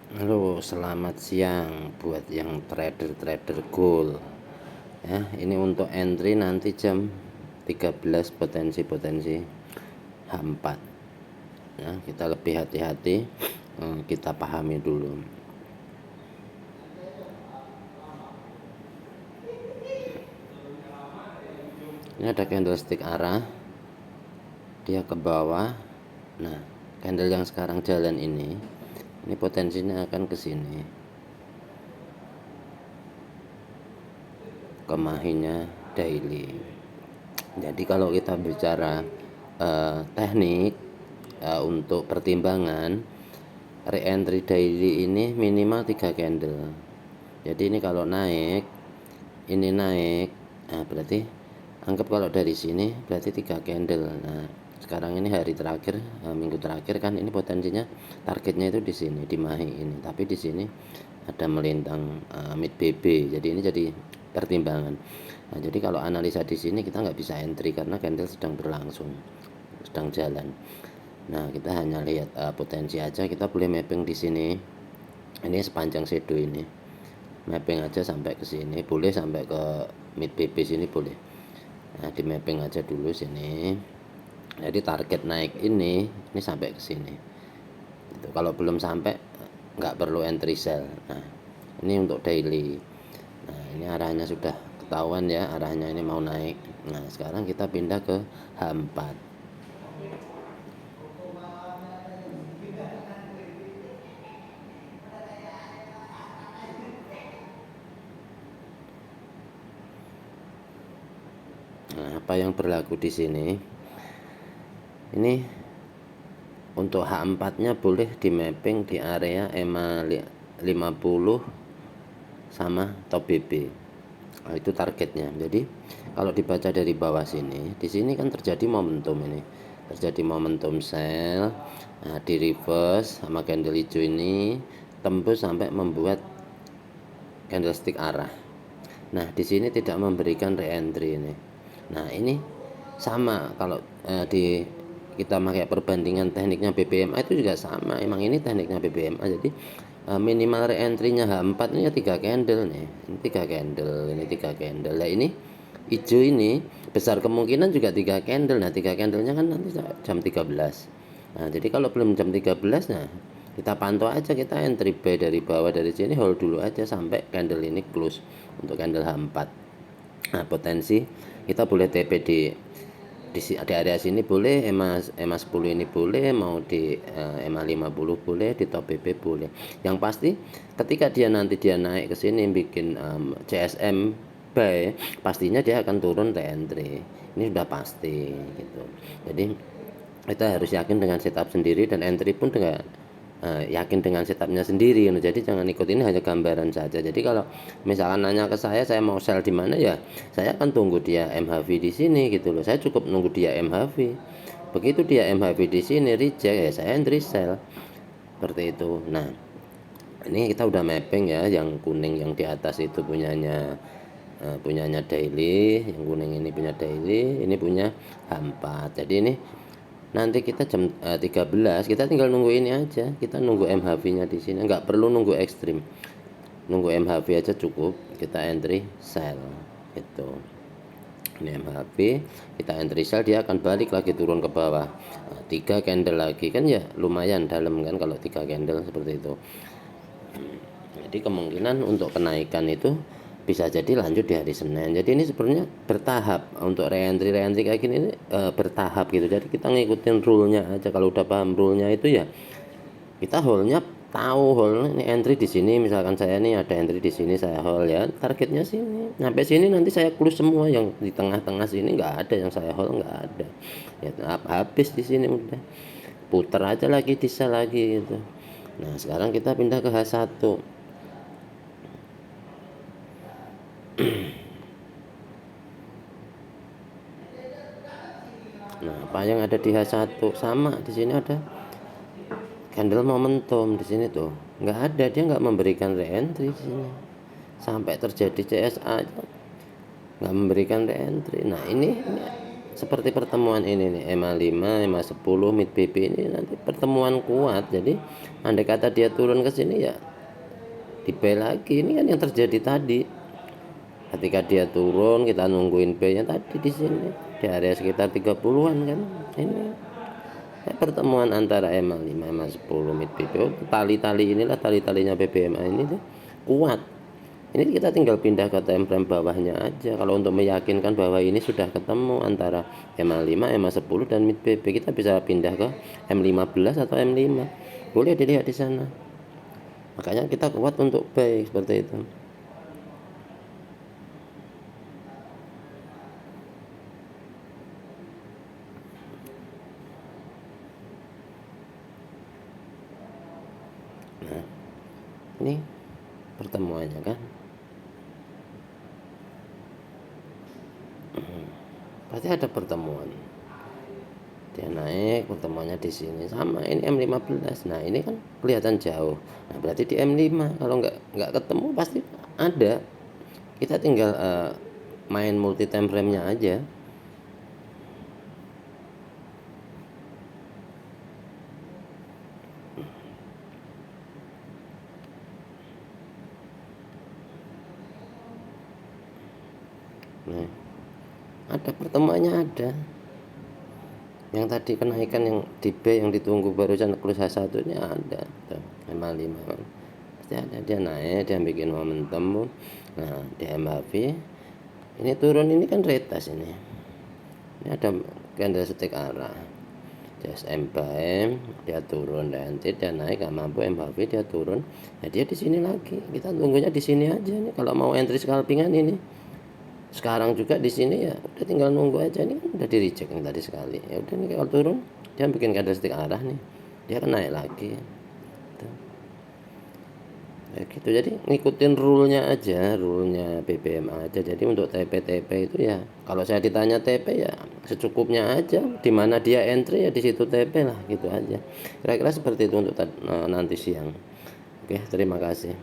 Halo, selamat siang buat yang trader-trader gold. Ya, ini untuk entry nanti jam 13 potensi-potensi H4. Ya, kita lebih hati-hati, kita pahami dulu. Ini ada candlestick arah, dia ke bawah. Nah, candle yang sekarang jalan ini potensinya akan ke sini. Kemahinya daily. Jadi kalau kita bicara teknik untuk pertimbangan re-entry daily ini minimal 3 candle. Jadi ini kalau naik, ini naik, nah berarti anggap kalau dari sini berarti 3 candle. Nah, sekarang ini hari terakhir, minggu terakhir kan ini potensinya targetnya itu di sini, di Mahi ini. Tapi di sini ada melintang mid BB. Jadi ini jadi pertimbangan. Nah, jadi kalau analisa di sini kita nggak bisa entry karena candle sedang berlangsung, sedang jalan. Nah, kita hanya lihat potensi aja. Kita boleh mapping di sini. Ini sepanjang shadow ini. Mapping aja sampai ke sini, boleh sampai ke mid BB sini boleh. Nah, di mapping aja dulu sini. Jadi target naik ini sampai ke sini. Itu kalau belum sampai nggak perlu entry sell. Nah, ini untuk daily. Nah, ini arahnya sudah ketahuan ya, arahnya ini mau naik. Nah, sekarang kita pindah ke H4. Nah, apa yang berlaku di sini? Ini untuk H4-nya boleh di mapping di area EMA 50 sama top BB. Nah, itu targetnya. Jadi kalau dibaca dari bawah sini, di sini kan terjadi momentum ini. Terjadi momentum sell. Nah, di reverse sama candle hijau ini tembus sampai membuat candlestick arah. Nah, di sini tidak memberikan re-entry ini. Nah, ini sama kalau di kita pakai perbandingan tekniknya BBMA itu juga sama. Emang ini tekniknya BBMA. Jadi minimal re-entry-nya H4 ini ya 3 candle nih. Ini 3 candle, ini 3 candle. Nah, ini hijau ini besar kemungkinan juga 3 candle. Nah, 3 candlenya kan nanti jam 13. Nah, jadi kalau belum jam 13, nah kita pantau aja, kita entry buy dari bawah, dari sini hold dulu aja sampai candle ini close untuk candle H4. Nah, potensi kita boleh TP di area sini boleh, EMA 10 ini boleh, mau di EMA 50 boleh, di top BB boleh. Yang pasti ketika dia nanti dia naik ke sini bikin CSM buy, pastinya dia akan turun re-entry. Ini sudah pasti gitu. Jadi kita harus yakin dengan setup sendiri, dan entry pun dengan yakin dengan setupnya sendiri. Jadi jangan ikut, ini hanya gambaran saja. Jadi kalau misalkan nanya ke saya mau sell di mana, ya saya akan tunggu dia MHV di sini gitu loh. Saya cukup nunggu dia MHV. Begitu dia MHV di sini reject, ya saya entry sell seperti itu. Nah, ini kita udah mapping ya, yang kuning yang di atas itu punyanya daily, yang kuning ini punya daily, ini punya H4. Jadi ini nanti kita jam 13 kita tinggal nunggu ini aja, kita nunggu MHV-nya di sini, nggak perlu nunggu ekstrim, nunggu MHV aja cukup, kita entry sell itu. Ini MHV, kita entry sell, dia akan balik lagi turun ke bawah. Nah, 3 candle lagi kan ya lumayan dalam kan kalau 3 candle seperti itu. Jadi kemungkinan untuk kenaikan itu bisa jadi lanjut di hari Senin. Jadi ini sebenarnya bertahap untuk re-entry kayak gini ini bertahap gitu. Jadi kita ngikutin rule-nya aja. Kalau udah paham rule-nya itu ya kita hold-nya tahu, hold ini entry di sini, misalkan saya nih ada entry di sini, saya hold ya, targetnya sini. Sampai sini nanti saya close semua, yang di tengah-tengah sini nggak ada yang saya hold, nggak ada. Ya habis di sini udah. Putar aja lagi, di sell lagi gitu. Nah, sekarang kita pindah ke H1. Nah, apa yang ada di H1 sama di sini ada candle momentum di sini tuh. Nggak ada, dia nggak memberikan re-entry di sini. Sampai terjadi CSA aja nggak memberikan re-entry. Nah, ini seperti pertemuan ini nih, MA5, MA10, mid BP ini nanti pertemuan kuat. Jadi andai kata dia turun ke sini ya di buy lagi. Ini kan yang terjadi tadi. Ketika dia turun, kita nungguin B-nya tadi di sini di area sekitar 30-an kan. Ini pertemuan antara MA5, MA10, mid BP. Tali-tali inilah tali-talinya BBMA ini tuh kuat. Ini kita tinggal pindah ke time frame bawahnya aja. Kalau untuk meyakinkan bahwa ini sudah ketemu antara MA5, MA10 dan mid BP, kita bisa pindah ke M15 atau M5. Boleh dilihat di sana. Makanya kita kuat untuk buy seperti itu. Nah, ini pertemuannya kan. Berarti ada pertemuan. Dia naik, pertemuannya di sini sama ini M15. Nah, ini kan kelihatan jauh. Nah, berarti di M5 kalau nggak ketemu pasti ada. Kita tinggal main multi time frame-nya aja. Nah, ada pertemuannya ada. Yang tadi kenaikan yang di B yang ditunggu barusan close H1-nya ada. Tuh, 55. Pasti ada, dia naik, dia bikin momentum. Nah, di MAV ini turun, ini kan retest ini. Ini ada candlestick arah. CSM buy, dia turun, nanti dia naik gak mampu, MAV dia turun. Nah, dia di sini lagi. Kita tunggunya di sini aja nih kalau mau entry scalpingan ini. Sekarang juga di sini ya udah tinggal nunggu aja nih, kan udah di reject nih tadi sekali. Ya udah nih kalau turun dia bikin candlestick arah nih, dia kan naik lagi. Tuh. Ya gitu, jadi ngikutin rule-nya aja, rule-nya BBM aja. Jadi untuk TP-TP itu ya kalau saya ditanya TP ya secukupnya aja, di mana dia entry ya di situ TP lah, gitu aja. Kira-kira seperti itu untuk nanti siang. Oke, terima kasih.